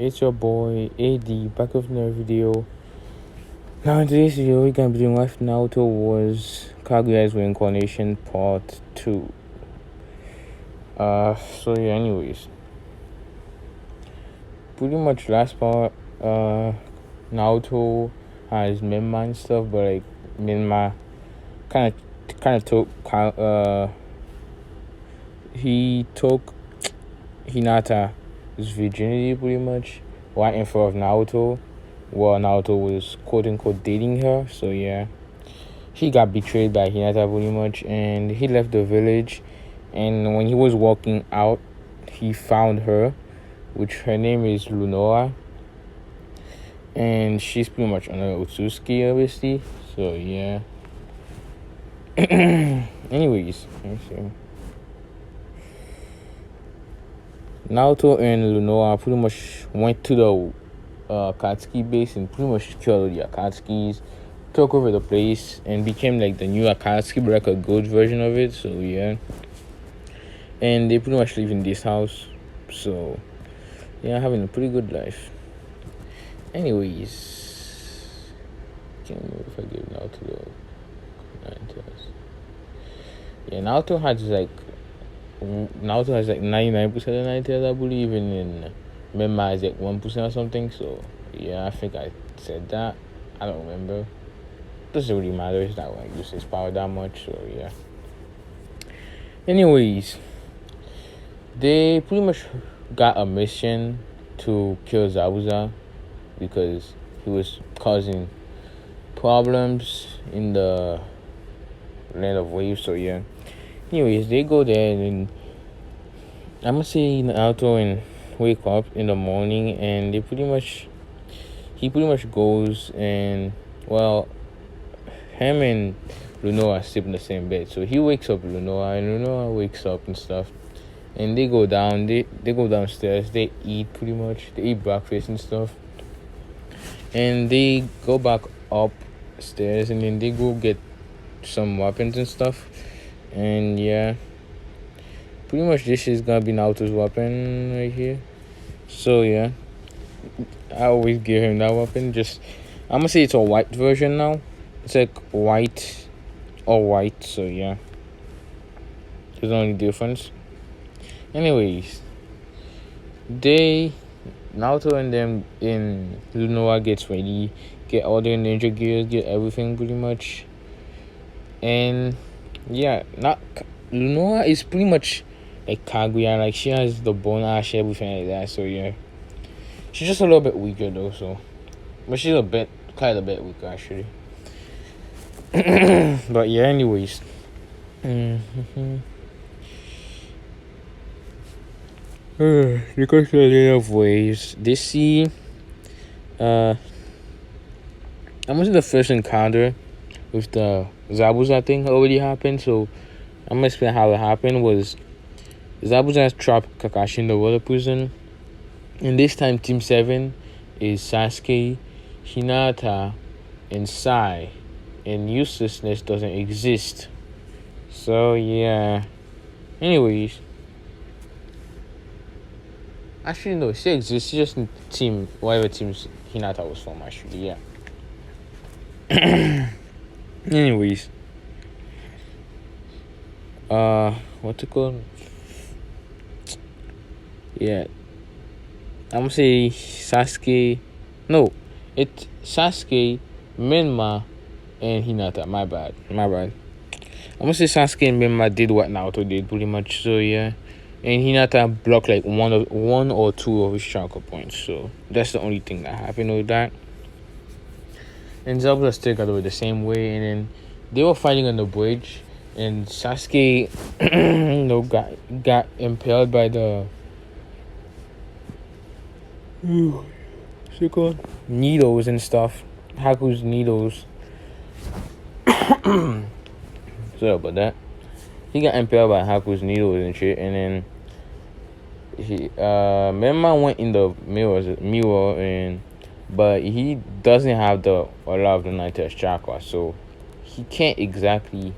it's your boy AD back with another video. Now in today's video we're gonna be doing what Naruto was Kaguya's reincarnation part 2. So yeah, anyways. Pretty much last part, Naruto has Minma and stuff, but like Minma kinda took he took Hinata's virginity pretty much right in front of Naruto while Naruto was quote unquote dating her. So yeah, he got betrayed by Hinata pretty much, and he left the village. And when he was walking out, he found her, which her name is Lunora, and she's pretty much on a Akatsuki obviously. So yeah. Anyways, let me see. Naruto and Lunora pretty much went to the Akatsuki base and pretty much killed the Akatsukis, took over the place, and became like the new Akatsuki, but like a good version of it. So yeah, and they pretty much live in this house. So yeah, having a pretty good life. Anyways, can't remember if I give Naruto the 9 tails. Yeah, Naruto has like 99% of 9 tails, I believe, and then Minma is like 1% or something. So yeah, I think I said that. I don't remember. Doesn't really matter. It's not like use his power that much. So yeah. Anyways, they pretty much got a mission to kill Zabuza because he was causing problems in the land of waves. So yeah. Anyways, they go there and I'm gonna say Naruto and wake up in the morning, and he pretty much goes and him and Lunora sleep in the same bed. So he wakes up Lunora and Lunora wakes up and stuff. And they go down, they go downstairs, they eat pretty much, they eat breakfast and stuff. And they go back upstairs and then they go get some weapons and stuff. And yeah, pretty much this is gonna be Naruto's weapon right here. So yeah, I always give him that weapon. I'm gonna say it's a white version now. It's like white or white. So yeah, there's the only difference. Anyways, Naruto and them in Lunora gets ready, get all their ninja gears, get everything pretty much. And yeah, Lunora is pretty much like Kaguya, like she has the bone ash, everything like that. So yeah, she's just a little bit weaker though. So, but she's quite a bit weaker actually. But yeah, anyways. Because the layer of waves, they see. I'm gonna say the first encounter with the Zabuza thing already happened. So I'm gonna explain how it happened. Was Zabuza trapped Kakashi in the water prison, and this time Team 7 is Sasuke, Hinata, and Sai, and uselessness doesn't exist. So yeah. Anyways, actually no, she exists. She just whatever teams Hinata was from. Actually, yeah. Anyways, what's it called? Yeah, I'm gonna say Sasuke. No, it's Sasuke, Minma, and Hinata. My bad. I'm gonna say Sasuke and Minma did what Naruto did pretty much. So yeah, and Hinata blocked like one or two of his chakra points. So that's the only thing that happened with that. And Zabuza still got away the same way, and then they were fighting on the bridge, and Sasuke, got impaled by the needles and stuff. Haku's needles. Sorry about that. He got impaled by Haku's needles and shit, and then Menma went in the mirror, but he doesn't have a lot of the 9th chakra, so he can't exactly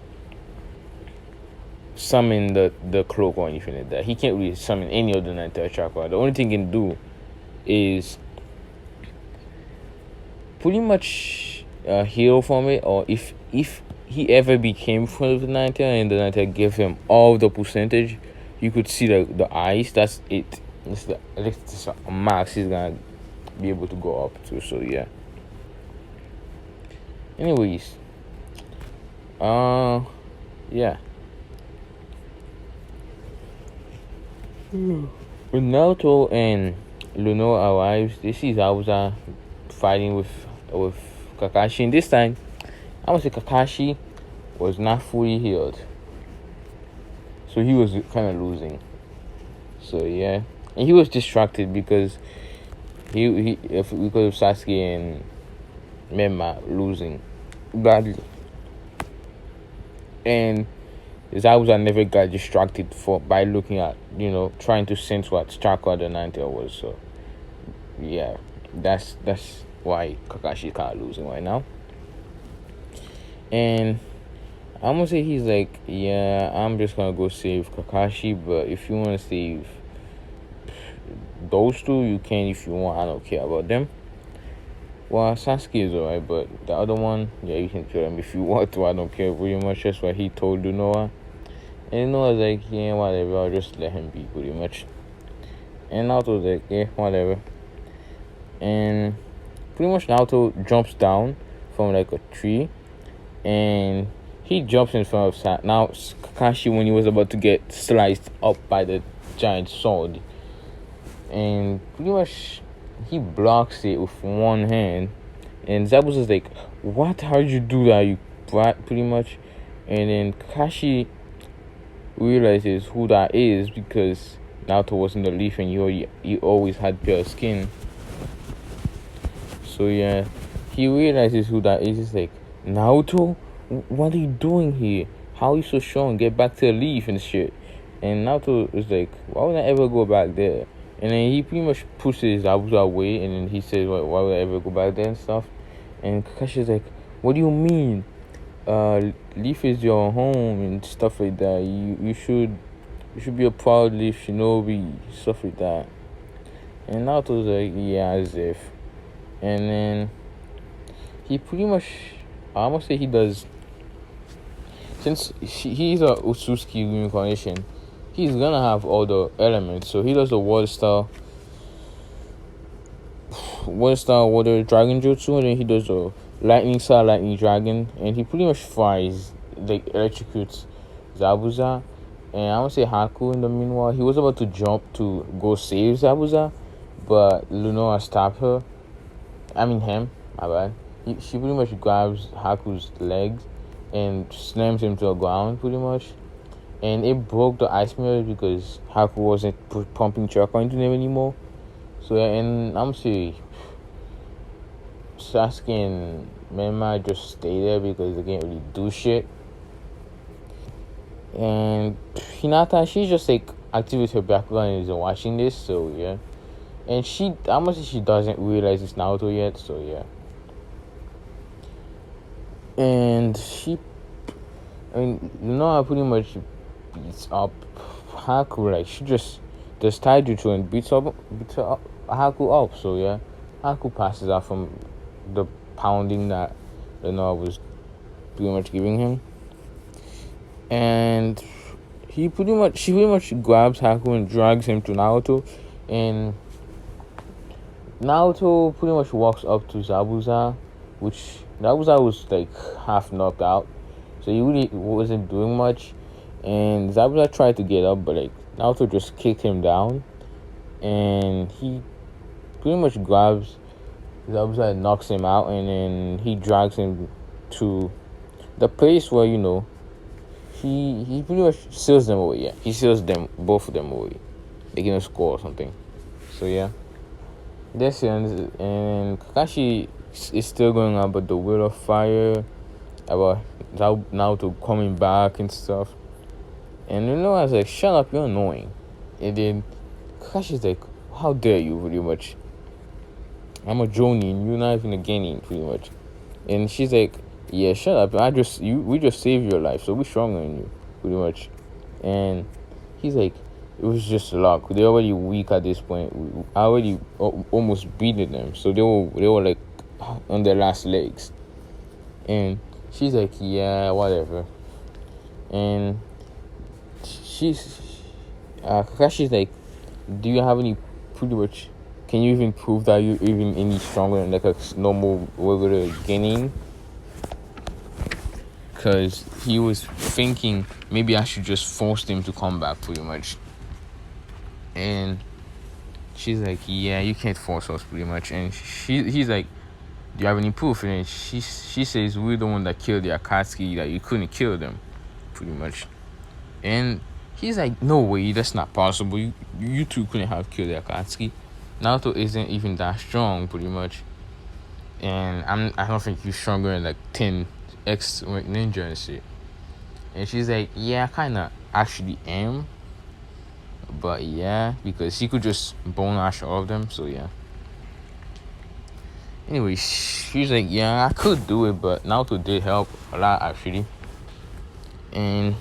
summon the cloak or anything like that. He can't really summon any of the 9th chakra. The only thing he can do is pretty much heal from it, or if he ever became friends with the 90 and the 90 gave him all the percentage, you could see the eyes. That's it. It's a max he's gonna be able to go up to. So yeah. Anyways, yeah. When Naruto and Luno arrives, they see Zabuza fighting with Kakashi, and this time, I would say Kakashi was not fully healed, so he was kind of losing. So yeah, and he was distracted because because of Sasuke and Memma losing badly, and Zabuza never got distracted by looking at, trying to sense what Chakra the 90 was. So yeah, that's why Kakashi kind of losing right now. And I'm gonna say he's like, yeah, I'm just gonna go save Kakashi, but if you wanna save those two, you can if you want. I don't care about them. Well, Sasuke is alright, but the other one, yeah, you can kill him if you want to. I don't care pretty much. That's what he told Noah. And Noah's like, yeah, whatever, I'll just let him be pretty much. And Naruto's like, yeah, whatever. And pretty much Naruto jumps down from like a tree, and he jumps in front of now Kakashi when he was about to get sliced up by the giant sword. And pretty much he blocks it with one hand, and Zabuza's like, what, how'd you do that, you brat, pretty much. And then Kakashi realizes who that is because Naruto was in the leaf and he always had pale skin. So yeah, he realizes who that is. He's like, Naruto, what are you doing here? How are you so strong? Get back to the leaf and shit. And Naruto is like, why would I ever go back there? And then he pretty much pushes Zabuza away, and then he says, why would I ever go back there and stuff? And Kakashi's like, what do you mean? Leaf is your home and stuff like that. You should be a proud Leaf Shinobi, stuff like that. And Naruto's like, yeah, as if. And then he pretty much, I almost say he does, since he's a Utsuki reincarnation, he's gonna have all the elements. So he does the water dragon jutsu, and then he does the lightning style lightning dragon, and he pretty much fries, like electrocutes Zabuza. And I would say Haku in the meanwhile, he was about to jump to go save Zabuza, but Lunoa stopped her. I mean him, my bad. She pretty much grabs Haku's legs and slams him to the ground pretty much. And it broke the ice mirror because Haku wasn't pumping chakra into them anymore. So yeah, and I'm saying Sasuke and Memma just stay there because they can't really do shit. And Hinata, she's just like activates her background and is watching this, so yeah. And I must say she doesn't realize it's Naruto yet, so yeah. And I pretty much beats up Haku, like she just does taijutsu and beats up Haku up, so yeah. Haku passes out from the pounding that Noah was pretty much giving him. And she pretty much grabs Haku and drags him to Naruto, and Naruto pretty much walks up to Zabuza, which Zabuza was like half knocked out, so he really wasn't doing much. And Zabuza tried to get up, but like Naruto just kicked him down, and he pretty much grabs Zabuza and knocks him out, and then he drags him to the place where he pretty much seals them away. Yeah, he seals both of them away. They give him a score or something. So yeah, that's it. And Kakashi is still going on about the Wheel of Fire, about Naruto coming back and stuff. And I was like, shut up, you're annoying. And then Kakashi's like, how dare you, pretty much. I'm a Jonin, you're not even a Genin, pretty much. And she's like, yeah, shut up. We just saved your life, so we're stronger than you, pretty much. And he's like, it was just luck. They're already weak at this point. I already almost beaten them, so they were like on their last legs. And she's like, yeah, whatever. And Kakashi's like, do you have any pretty much? Can you even prove that you're even any stronger than like a normal regular Genin? Because he was thinking maybe I should just force them to come back pretty much. And she's like, yeah, you can't force us pretty much. And he's like, do you have any proof? And she says, we're the one that killed the Akatsuki, that you couldn't kill them pretty much. And he's like, no way, that's not possible. You two couldn't have killed the Akatsuki. Naruto isn't even that strong pretty much. And I don't think he's stronger than like 10 X ninja and shit. And she's like, yeah, I kinda actually am. But yeah, because she could just bone ash all of them, so yeah. Anyway, she's like, yeah, I could do it, but Naruto did help a lot actually. And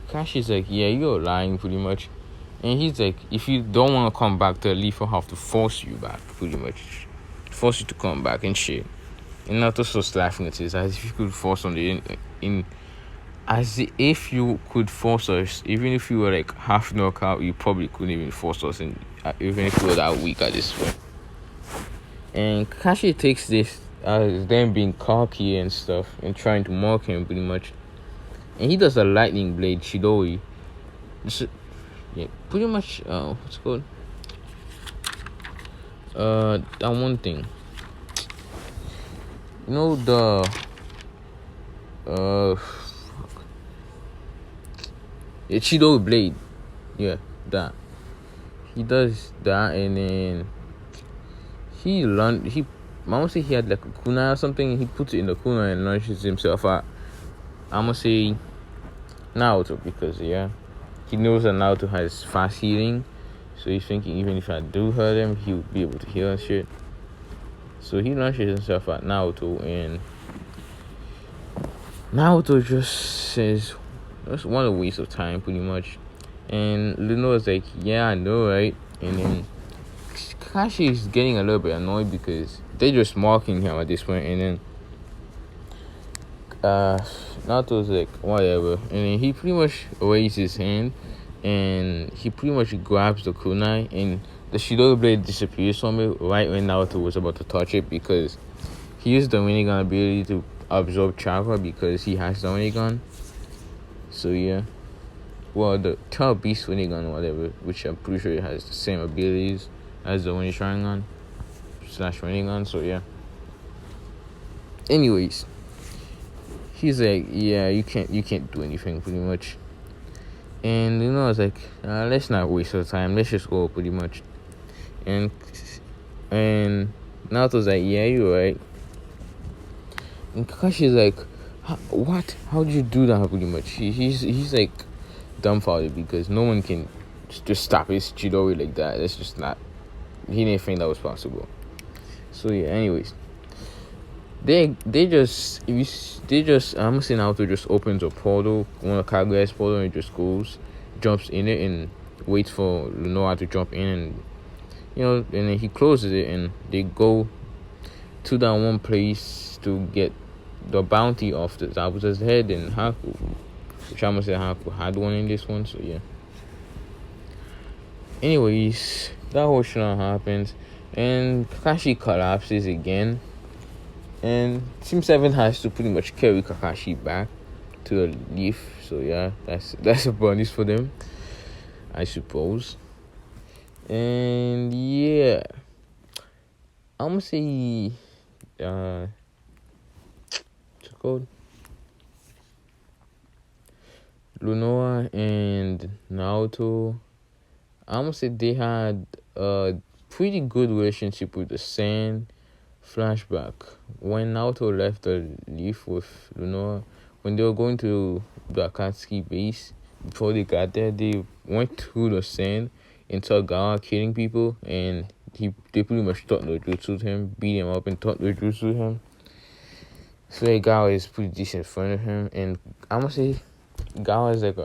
Kakashi's like, yeah, you're lying pretty much. And he's like, if you don't want to come back to the leaf, I'll have to force you back pretty much. Force you to come back and shit. And Naruto starts laughing at this, as if you could force something as if you could force us, even if you were like half knockout, you probably couldn't even force us, and even if you were that weak at this point. And Kakashi takes this as them being cocky and stuff and trying to mock him pretty much. And he does a lightning blade Chidori. Yeah, pretty much. What's it called? That one thing. You know the Chidori blade. Yeah, that. He does that, and then he learned. Mama say he had like a kunai or something, and he puts it in the kunai and launches himself out. I'm gonna say Naruto, because yeah, he knows that Naruto has fast healing, so he's thinking even if I do hurt him, he would be able to heal and shit. So he launches himself at Naruto, and Naruto just says, that's one a waste of time pretty much. And Luno's like, yeah, I know, right? And then Kakashi is getting a little bit annoyed because they're just mocking him at this point, and then Naruto's like, whatever. And then he pretty much raises his hand and he pretty much grabs the kunai, and the Chidori blade disappears from it right when Naruto was about to touch it, because he used the Rinnegan ability to absorb chakra because he has the Rinnegan. So yeah. Well, the Tail Beast Rinnegan or whatever, which I'm pretty sure it has the same abilities as the Rinne Sharingan / Rinnegan, so yeah. Anyways, he's like, yeah, you can't do anything pretty much. And I was like, let's not waste our time, let's just go pretty much. And Naruto's like, yeah, you're right. And Kakashi's like, what? How'd you do that pretty much? He's like dumbfounded because no one can just stop his Chidori like that. That's just not, he didn't think that was possible. So yeah, anyways, they just I'm gonna say Naruto just opens a portal, one of Kaguya's portal, and just jumps in it and waits for Lunoa to jump in, and and then he closes it and they go to that one place to get the bounty of the Zabuza's head and Haku, which I'm gonna say Haku had one in this one, so yeah. Anyways, that whole shit happens and Kakashi collapses again, and Team 7 has to pretty much carry Kakashi back to the leaf, so yeah, that's a bonus for them, I suppose. And yeah, I'm gonna say what's it called? Lunoa and Naruto, I'm gonna say they had a pretty good relationship with the sand. Flashback, when Naruto left the leaf with Lunoa, when they were going to the Akatsuki base, before they got there, they went through the sand and saw Gawa killing people, and they pretty much taught no jutsu to him, beat him up and taught no jutsu to him. So yeah, Gawa is pretty decent in front of him, and I'm gonna say Gawa is like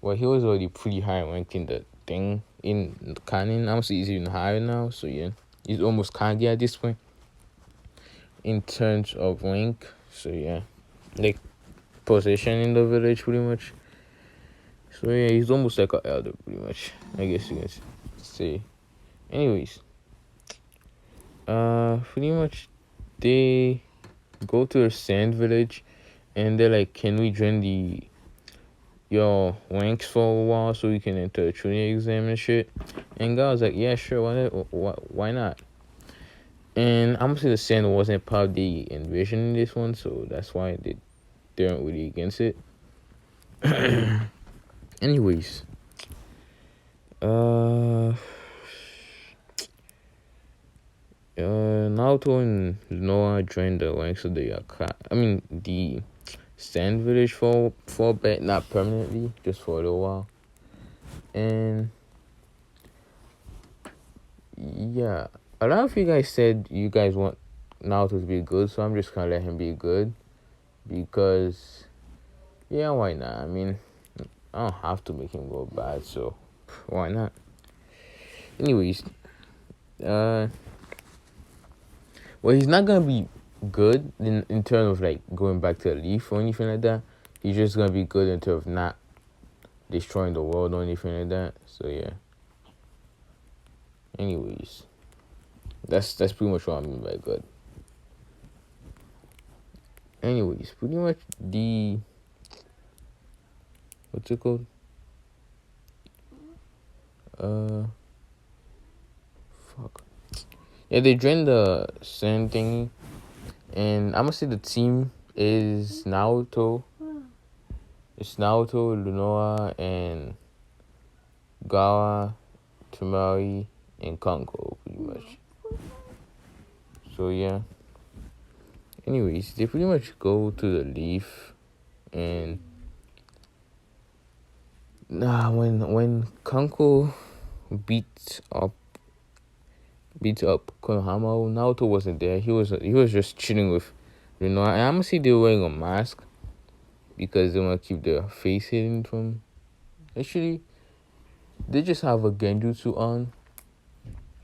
well, he was already pretty high ranked in the thing in the canon. I'm saying he's even higher now, so yeah, he's almost kaguya at this point in terms of rank. So yeah, like position in the village pretty much. So yeah, he's almost like an elder pretty much, I guess you can say. Anyways, pretty much they go to a sand village and they're like, can we join your ranks for a while so we can enter a Chunin Exam and shit? And God was like, yeah, sure, why not? And I'm gonna say the sand wasn't part of the invasion in this one, so that's why they weren't really against it. Anyways, Naruto and Noah joined the ranks of the Sand Village for a bit, not permanently, just for a little while. And yeah, a lot of you guys said you guys want Naruto to be good, so I'm just gonna let him be good because yeah, why not? I mean, I don't have to make him go bad, so why not? Anyways, well, he's not gonna be good in terms of like going back to the leaf or anything like that. He's just gonna be good in terms of not destroying the world or anything like that. So yeah. Anyways, that's pretty much what I mean by good. Anyways, pretty much what's it called? Fuck. Yeah, they joined the sand thingy, and I'm gonna say the team is Naruto. It's Naruto, Lunoa, and Gawa, Tamari, and Kanko, pretty much. So yeah. Anyways, they pretty much go to the leaf, and when Kanko beats up Konohama, Naruto wasn't there. He was just chilling with Lunoa, and I'm gonna see they're wearing a mask because they want to keep their face hidden from. Actually, they just have a genjutsu on.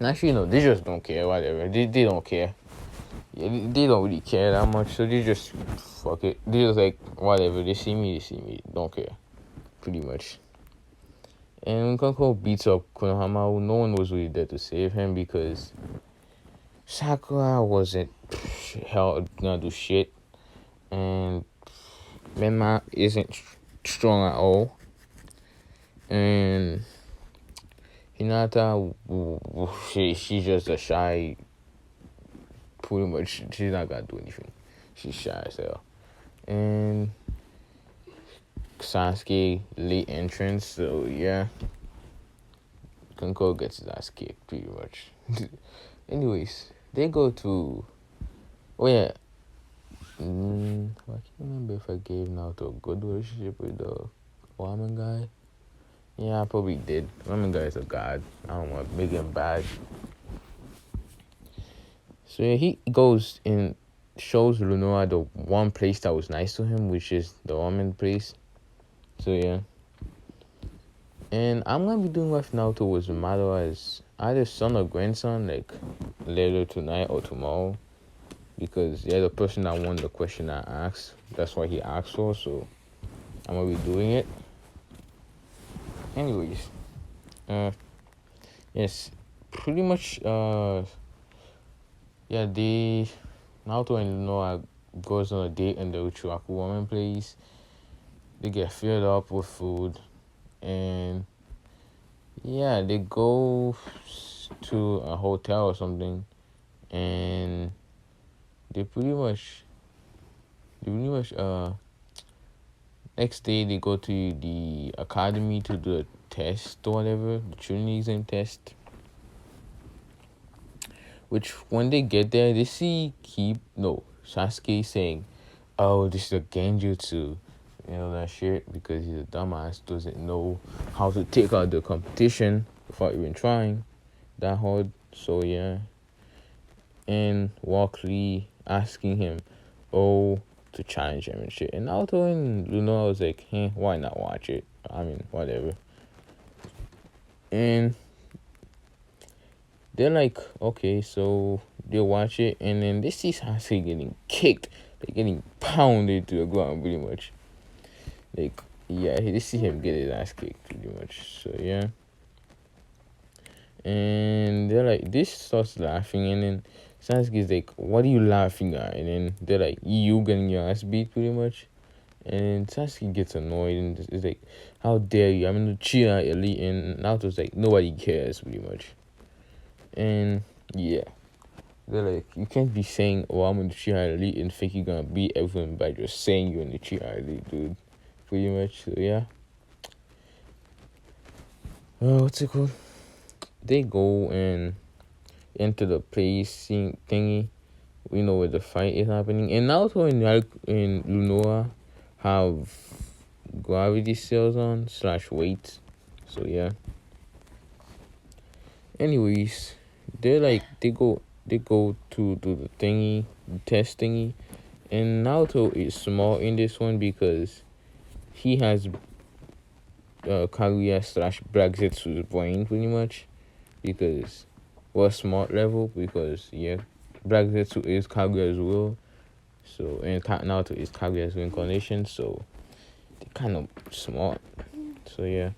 Actually, no, they just don't care. Whatever, they don't care. Yeah, they don't really care that much, so they just fuck it. They just like whatever. They see me. Don't care, pretty much. And when Kanko beats up Konohama, no one was really there to save him because Sakura wasn't gonna do shit, and Menma isn't strong at all, and Hinata, she's just a shy. Pretty much, she's not gonna do anything. She's shy as hell, and Sasuke late entrance, so yeah. Kanko gets his ass kicked pretty much. Anyways, they go to I can't remember if I gave Naruto a good relationship with the ramen guy. Yeah, I probably did. Ramen guy is a god. I don't want to make him bad. So yeah, he goes and shows Lunoa the one place that was nice to him, which is the ramen place. So yeah. And I'm gonna be doing with Naruto with Madara as either son or grandson, like later tonight or tomorrow. Because yeah, the person that won the question I asked, that's what he asked for, so I'm gonna be doing it. Anyways. Yes. Pretty much Naruto and Noah goes on a date in the Uchiwaku woman place. They get filled up with food, and yeah, they go to a hotel or something, and they pretty much next day they go to the academy to do a test or whatever, the Chunin Exam test. Which when they get there, they see Sasuke saying, "Oh, this is a genjutsu," that shit, because he's a dumbass, doesn't know how to take out the competition without even trying that hard. So yeah, and Walkley asking him, "Oh, to challenge him and shit. And Naruto and Lunoa was like, why not watch it? I mean, whatever. And they're like, okay, so they watch it, and then they see Sasuke getting kicked. They're getting pounded to the ground, pretty much. Like, yeah, they see him get his ass kicked, pretty much. So, yeah. And they're like, this starts laughing, and then Sasuke's like, what are you laughing at? And then they're like, you getting your ass beat, pretty much. And Sasuke gets annoyed and is like, how dare you? I'm in the Uchiha elite. And Naruto's like, nobody cares, pretty much. And yeah, they're like, you can't be saying, oh, I'm in the Uchiha elite and think you're gonna beat everyone by just saying you're in the Uchiha elite, dude. Pretty much. So yeah. What's it called? They go and enter the place thingy. We know where the fight is happening. And Naruto and Lunoa have gravity cells on / weights. So yeah. Anyways, they go to do the thingy, the test thingy. And Naruto is small in this one because he has kaguya / Bragetsu's brain, pretty much. Because, well, smart level, because, yeah, Bragetsu is Kaguya's will. So, and Naruto is Kaguya's reincarnation, so they're kind of smart. So, yeah.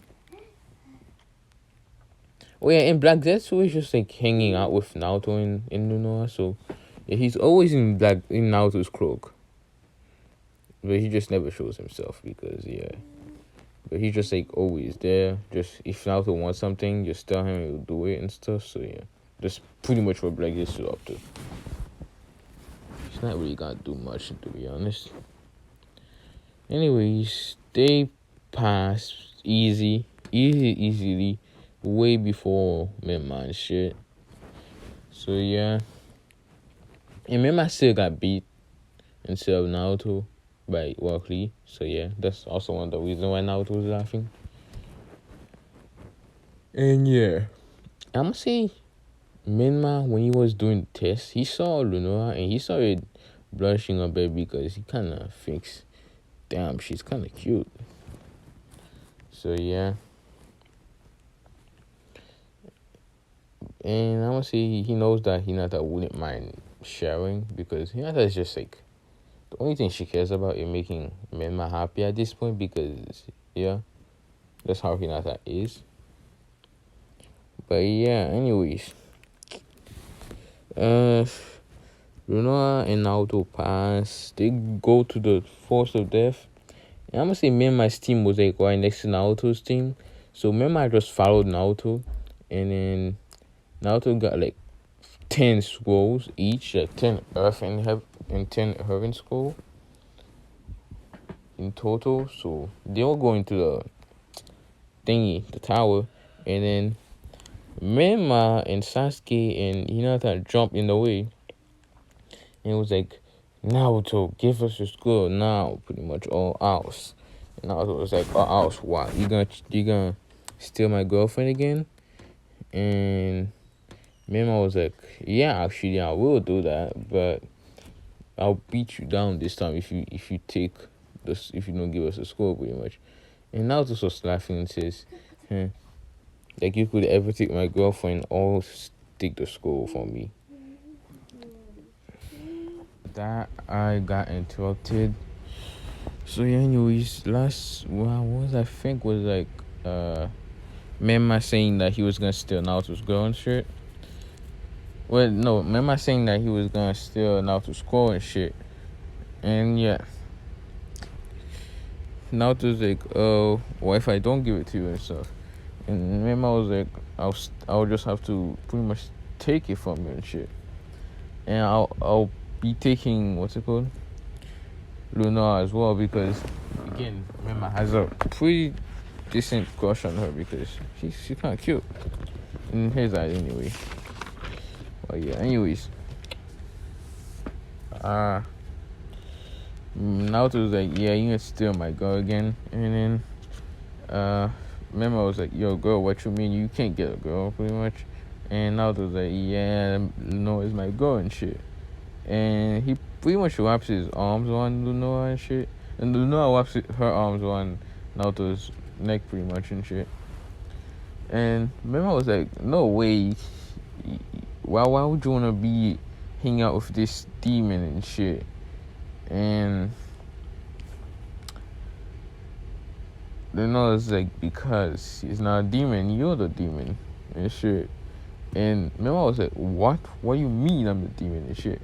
Oh, yeah, and Bragetsu is just, like, hanging out with Naruto in Lunoa, so, yeah, he's always in Naruto's cloak. But he just never shows himself, because, yeah. But he's just, like, always there. Just, if Naruto wants something, just tell him he'll do it and stuff. So, yeah. That's pretty much what Black is up to. He's not really gonna do much, to be honest. Anyways, they pass easily, way before Mema and shit. So, yeah. And Mema still got beat instead of Naruto by Rock Lee. So yeah, that's also one of the reasons why Naruto was laughing. And yeah, I'm gonna say Minma, when he was doing the test, he saw Lunoa and he started blushing a bit because he kind of thinks, damn, she's kind of cute. So yeah. And I'm gonna say he knows that Hinata wouldn't mind sharing because Hinata is just like, the only thing she cares about is making Menma happy at this point because, yeah, that's how Hinata is. But yeah, anyways. Lunoa and Naruto pass. They go to the Force of Death. And I'm gonna say Menma's team was like right next to Naruto's team. So Menma just followed Naruto. And then Naruto got like 10 scrolls each, like 10 Earth and 10 Heaven scroll in total. So they all go into the thingy, the tower, and then Menma and Sasuke and Hinata jump in the way. And it was like, Naruto, give us your scroll now, pretty much all ours. And Naruto was like, all ours, why? You gonna steal my girlfriend again? And Menma was like, yeah, actually, I will do that, but I'll beat you down this time if you take this, if you don't give us a score, pretty much. And Naruto starts laughing and says, like you could ever take my girlfriend or take the score from me. That I got interrupted. So yeah, anyways, I think was like Menma saying that he was gonna steal Naruto's girl and shit. Well, no, Menma saying that he was gonna steal Naruto's scroll and shit. And yeah, Naruto's like, oh, well, if I don't give it to you and stuff. And Menma was like, I'll just have to pretty much take it from you and shit. And I'll be taking, what's it called? Luna as well, because again, Menma has a pretty decent crush on her because she's kind of cute in his eyes anyway. But yeah, anyways, Naruto was like, yeah, you gonna steal my girl again. And then Menma was like, yo, girl, what you mean? You can't get a girl, pretty much. And Naruto was like, yeah, no, it's my girl and shit. And pretty much wraps his arms on Lunoa and shit. And Lunoa wraps her arms on Naruto's neck pretty much and shit. And remember I was like, no way. Why would you wanna be hanging out with this demon and shit? And then I was like, because he's not a demon, you're the demon and shit. And remember I was like, what? What do you mean I'm the demon and shit?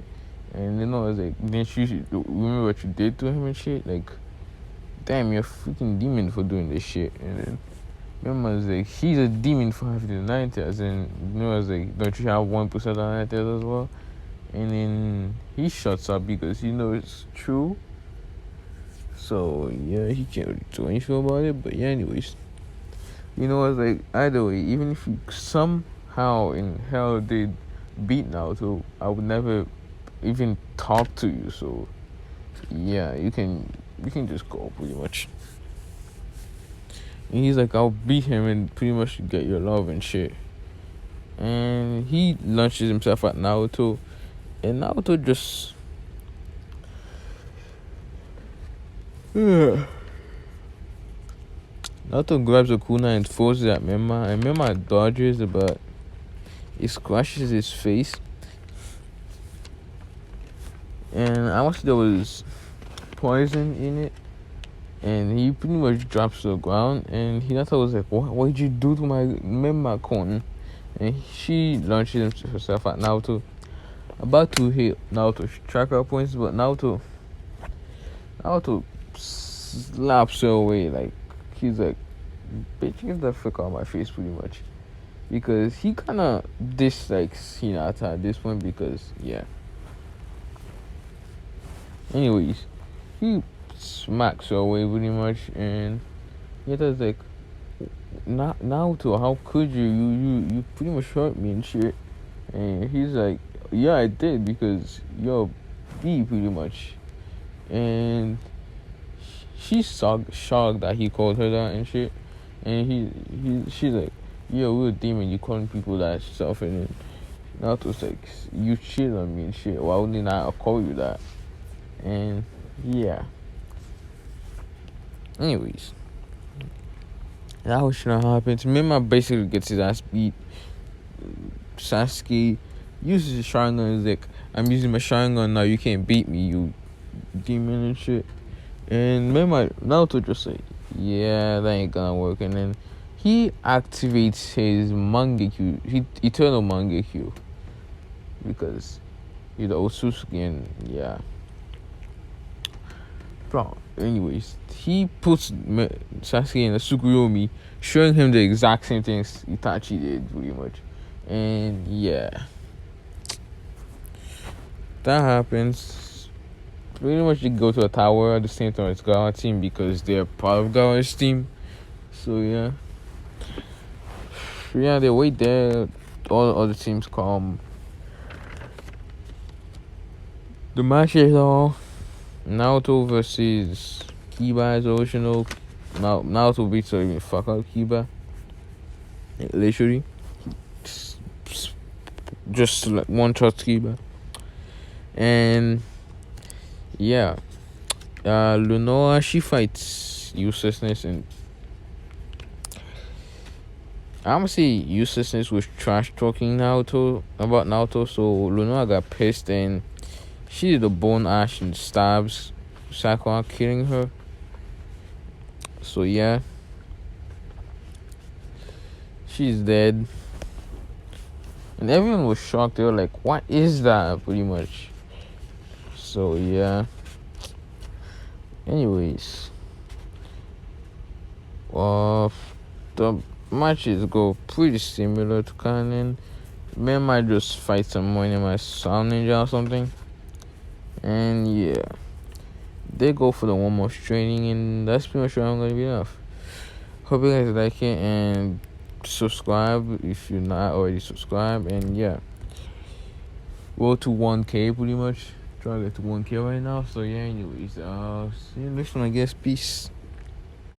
And then I was like, didn't you remember what you did to him and shit? Like, damn, you're a freaking demon for doing this shit. And then remember I was like, he's a demon for having the nine tails. And I was like, don't you have 1% of the nine tails as well? And then he shuts up because he knows it's true. So yeah, he can't really do anything about it. But yeah, anyways, I was like, either way, even if you somehow in hell did beat Naruto, I would never even talk to you. So yeah, you can just go pretty much. And he's like, I'll beat him and pretty much get your love and shit. And he launches himself at Naruto, and Naruto just Naruto grabs a kunai and throws it at Mema, and Mema dodges, but it scratches his face. And I watched there was poison in it, and he pretty much drops to the ground. And Hinata was like, what did you do to my Mema con? And she launches herself at Naruto, about to hit Naruto's tracker points, but Naruto slaps her away. Like, he's like, bitch, get the fuck out of my face, pretty much. Because he kind of dislikes Hinata at this point, because, yeah. Anyways, he smacks her away pretty much, and Hinata's like, Naruto, how could you? You pretty much hurt me and shit. And he's like, yeah, I did, because you're B pretty much. And she's shocked that he called her that and shit. And she's like, yeah, we're a demon, you calling people that stuff. And then Naruto's like, you cheated on me and shit, why wouldn't I call you that? And yeah. Anyways, that was shouldn't happen. Mima basically gets his ass beat. Sasuke uses his Sharingan. He's like, I'm using my Sharingan now, you can't beat me, you demon and shit. And Naruto just like, yeah, that ain't gonna work. And then he activates his Mangekyo, Eternal Mangekyo, because he's the Otsutsuki, and yeah. Bro, anyways, he puts Sasuke in a Tsukuyomi, showing him the exact same things Itachi did, pretty much. And yeah, that happens. Pretty much they go to a tower at the same time as Gaara's team, because they're part of Gaara's team. So yeah. They wait there. All the other teams come. The match is all Naruto versus Kiba is original. Naruto beats or even fuck up Kiba. Literally. Just like one shot Kiba. And yeah. Lunoa, she fights uselessness, and I'm gonna say uselessness was trash talking about Naruto, so Lunoa got pissed and she did a bone ash and stabs Sakura, killing her. So yeah, she's dead. And everyone was shocked. They were like, what is that? Pretty much. So yeah. Anyways. The matches go pretty similar to canon. Men might just fight someone in my Sound Ninja or something. And yeah, they go for the 1 month training, and that's pretty much what I'm gonna be enough. Hope you guys like it, and subscribe if you're not already subscribed. And yeah, road to 1K pretty much. Try to get to 1K right now. So yeah, anyways, see you next one, I guess. Peace.